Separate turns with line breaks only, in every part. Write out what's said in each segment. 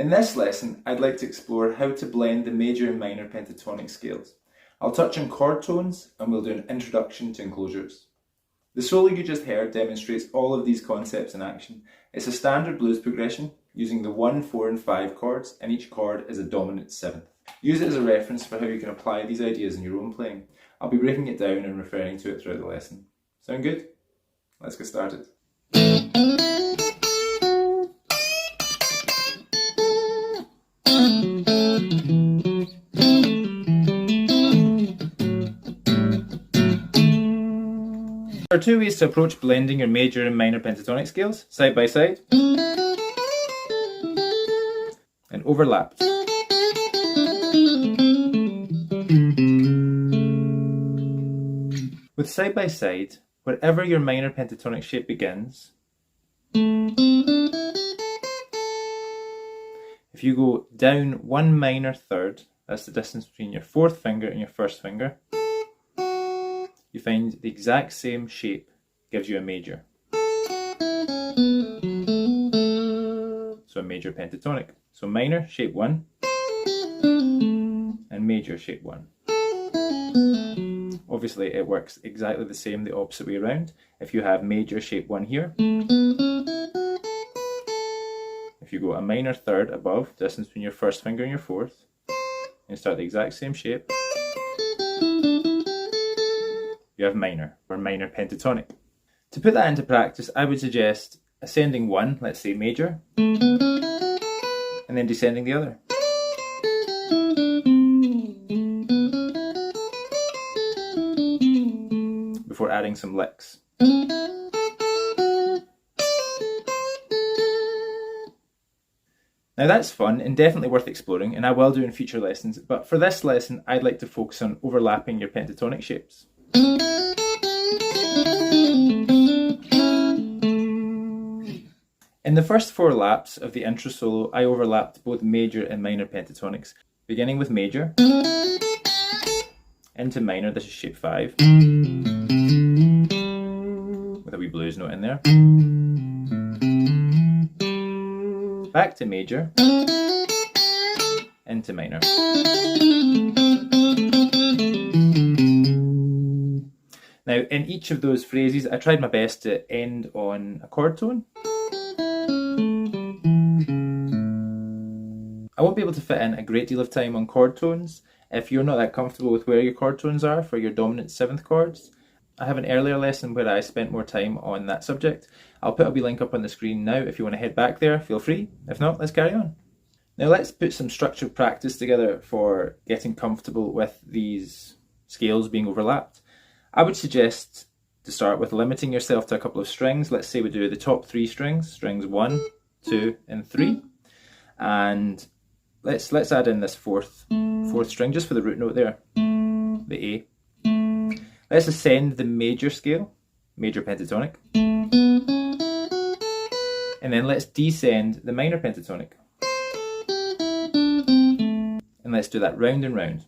In this lesson, I'd like to explore how to blend the major and minor pentatonic scales. I'll touch on chord tones and we'll do an introduction to enclosures. The solo you just heard demonstrates all of these concepts in action. It's a standard blues progression using the 1, 4 and 5 chords, and each chord is a dominant 7th. Use it as a reference for how you can apply these ideas in your own playing. I'll be breaking it down and referring to it throughout the lesson. Sound good? Let's get started. There are two ways to approach blending your major and minor pentatonic scales, side by side and overlapped. With side by side, wherever your minor pentatonic shape begins, if you go down one minor third, that's the distance between your fourth finger and your first finger, you find the exact same shape gives you a major. So a major pentatonic. So minor, shape 1, and major, shape 1. Obviously it works exactly the same the opposite way around. If you have major, shape 1 here, if you go a minor third above, distance between your first finger and your fourth, and start the exact same shape, you have minor, or minor pentatonic. To put that into practice, I would suggest ascending one, let's say major, and then descending the other. Before adding some licks. Now that's fun and definitely worth exploring, and I will do in future lessons, but for this lesson I'd like to focus on overlapping your pentatonic shapes. In the first 4 laps of the intro solo, I overlapped both major and minor pentatonics, beginning with major, into minor, this is shape 5, with a wee blues note in there, back to major, into minor. Now, in each of those phrases, I tried my best to end on a chord tone. I won't be able to fit in a great deal of time on chord tones. If you're not that comfortable with where your chord tones are for your dominant 7th chords, I have an earlier lesson where I spent more time on that subject. I'll put a wee link up on the screen now. If you want to head back there, feel free. If not, let's carry on. Now let's put some structured practice together for getting comfortable with these scales being overlapped. I would suggest to start with limiting yourself to a couple of strings. Let's say we do the top 3 strings, strings 1, 2 and 3. And let's add in this fourth string just for the root note there, the A. Let's ascend the major scale, major pentatonic. And then let's descend the minor pentatonic. And let's do that round and round.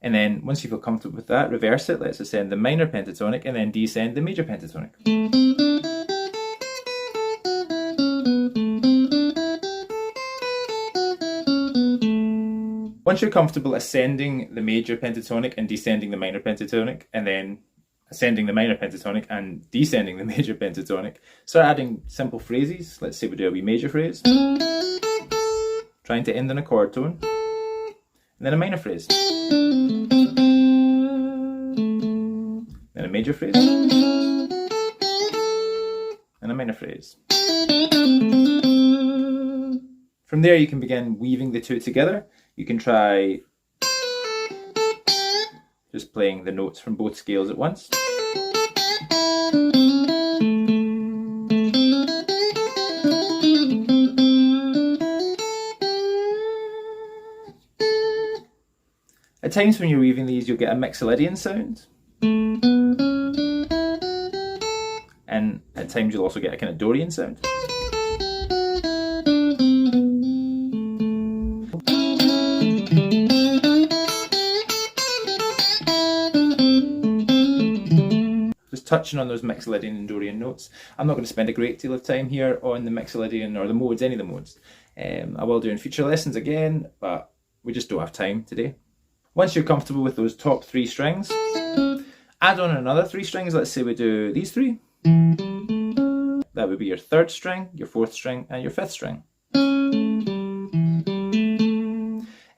And then once you feel comfortable with that, reverse it. Let's ascend the minor pentatonic and then descend the major pentatonic. Once you're comfortable ascending the major pentatonic and descending the minor pentatonic, and then ascending the minor pentatonic and descending the major pentatonic, start adding simple phrases. Let's say we do a wee major phrase, trying to end on a chord tone, and then a minor phrase, then a major phrase, and a minor phrase. From there you can begin weaving the two together. You can try just playing the notes from both scales at once. At times when you're weaving these, you'll get a Mixolydian sound. And at times you'll also get a kind of Dorian sound. just touching on those Mixolydian and Dorian notes. I'm not going to spend a great deal of time here on the Mixolydian or the modes, any of the modes. I will do in future lessons again, but we just don't have time today. Once you're comfortable with those top 3 strings, add on another 3 strings. Let's say we do these 3. That would be your 3rd string, your 4th string, and your 5th string.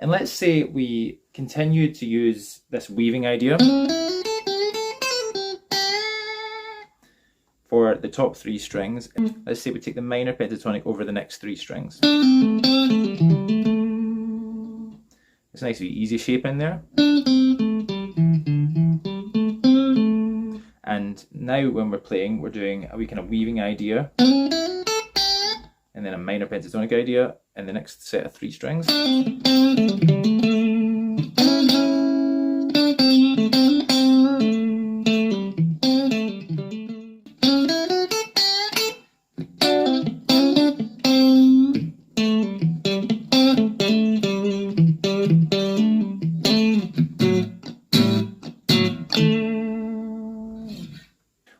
And let's say we continue to use this weaving idea for the top 3 strings. Let's say we take the minor pentatonic over the next 3 strings. It's a nice easy shape in there. And now when we're playing, we're doing a wee kind of weaving idea, and then a minor pentatonic idea in the next set of 3 strings.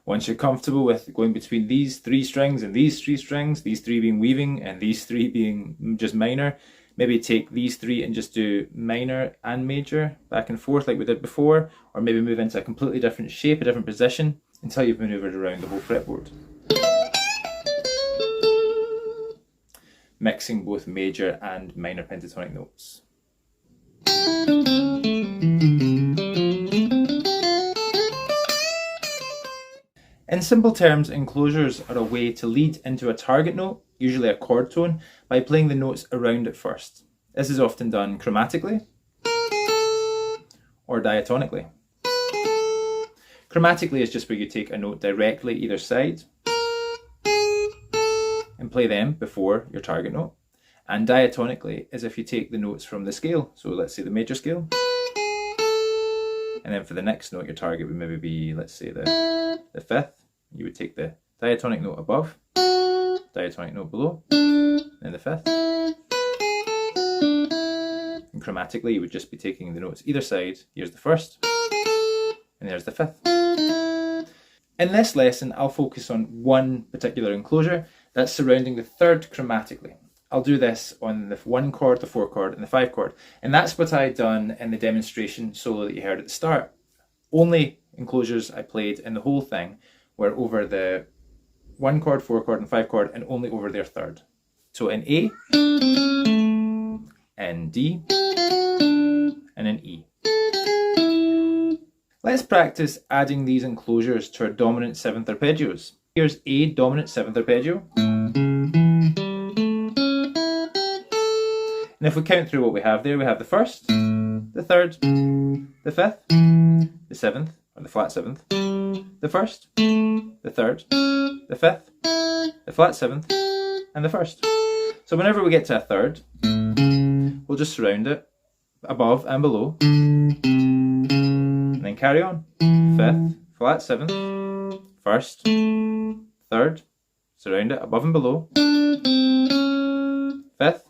Once you're comfortable with going between these 3 strings and these 3 strings, these 3 being weaving and these 3 being just minor, maybe take these 3 and just do minor and major back and forth like we did before, or maybe move into a completely different shape, a different position, until you've maneuvered around the whole fretboard. Mixing both major and minor pentatonic notes. In simple terms, enclosures are a way to lead into a target note, usually a chord tone, by playing the notes around it first. This is often done chromatically or diatonically. Chromatically is just where you take a note directly either side and play them before your target note. And diatonically is if you take the notes from the scale. So let's say the major scale. And then for the next note, your target would maybe be, let's say, the 5th. You would take the diatonic note above, diatonic note below, and the 5th. And chromatically, you would just be taking the notes either side. Here's the 1st, and there's the 5th. In this lesson, I'll focus on one particular enclosure that's surrounding the 3rd chromatically. I'll do this on the 1 chord, the 4 chord, and the 5 chord. And that's what I'd done in the demonstration solo that you heard at the start. Only enclosures I played in the whole thing were over the 1 chord, 4 chord, and 5 chord, and only over their 3rd. So in A, in D, and in E. Let's practice adding these enclosures to our dominant 7th arpeggios. Here's A dominant 7th arpeggio. And if we count through what we have there, we have the 1st, the 3rd, the 5th, the 7th, or the flat 7th, the 1st, the 3rd, the 5th, the flat 7th, and the 1st. So whenever we get to a 3rd, we'll just surround it above and below, and then carry on. 5th, flat 7th, 1st, 3rd, surround it above and below, 5th,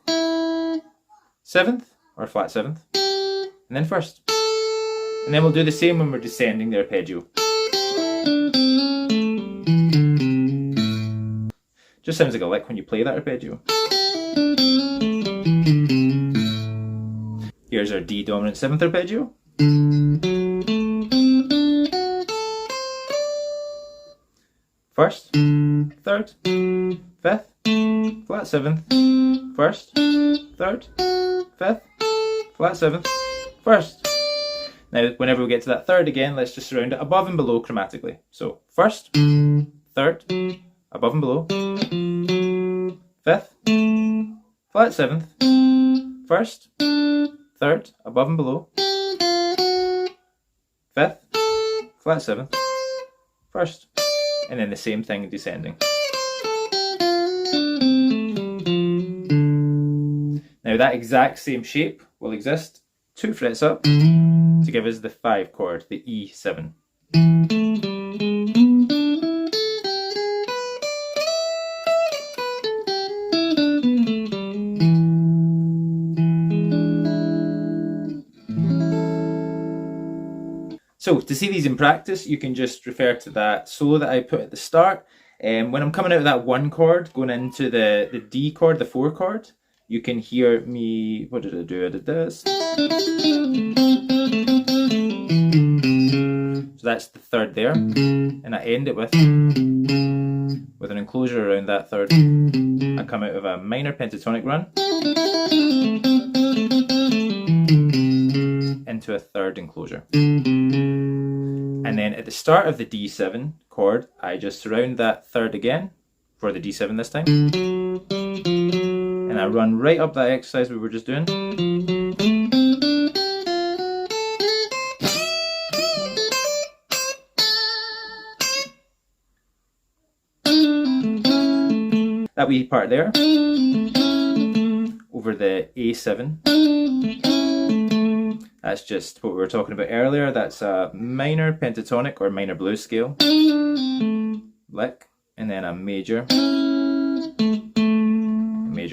7th, or flat 7th, and then 1st. And then we'll do the same when we're descending the arpeggio. Just sounds like a lick when you play that arpeggio. Here's our D dominant 7th arpeggio. First, 3rd, 5th, flat 7th, 1st, 3rd, 5th, flat 7th, 1st. Now, whenever we get to that 3rd again, let's just surround it above and below chromatically. So, 1st, 3rd, above and below, 5th, flat 7th, 1st, 3rd, above and below, 5th, flat 7th, 1st. And then the same thing descending. Now that exact same shape will exist 2 frets up to give us the 5 chord, the E7. So to see these in practice, you can just refer to that solo that I put at the start. And when I'm coming out of that one chord, going into the D chord, the 4 chord, you can hear me, what did I do? I did this. So that's the third there. And I end it with an enclosure around that third. I come out of a minor pentatonic run into a third enclosure. And then at the start of the D7 chord, I just surround that third again for the D7 this time. And I run right up that exercise we were just doing. That wee part there, over the A7. That's just what we were talking about earlier. That's a minor pentatonic or minor blues scale lick, and then a major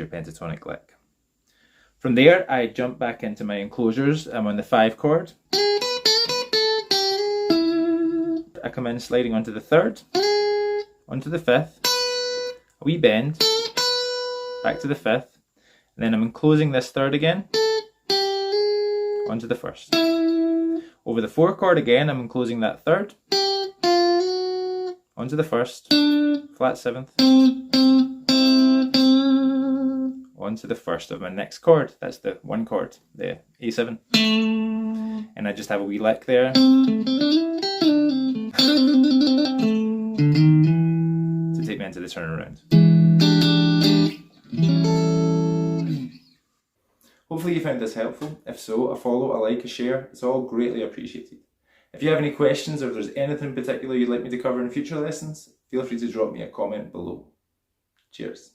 pentatonic lick. From there, I jump back into my enclosures. I'm on the 5 chord. I come in sliding onto the 3rd, onto the 5th, a wee bend, back to the 5th, and then I'm enclosing this 3rd again, onto the 1st. Over the 4 chord again, I'm enclosing that 3rd, onto the 1st, flat 7th, onto the 1st of my next chord. That's the 1 chord, the A7. And I just have a wee lick there. To take me into the turnaround. Hopefully you found this helpful. If so, a follow, a like, a share, it's all greatly appreciated. If you have any questions or if there's anything in particular you'd like me to cover in future lessons, feel free to drop me a comment below. Cheers.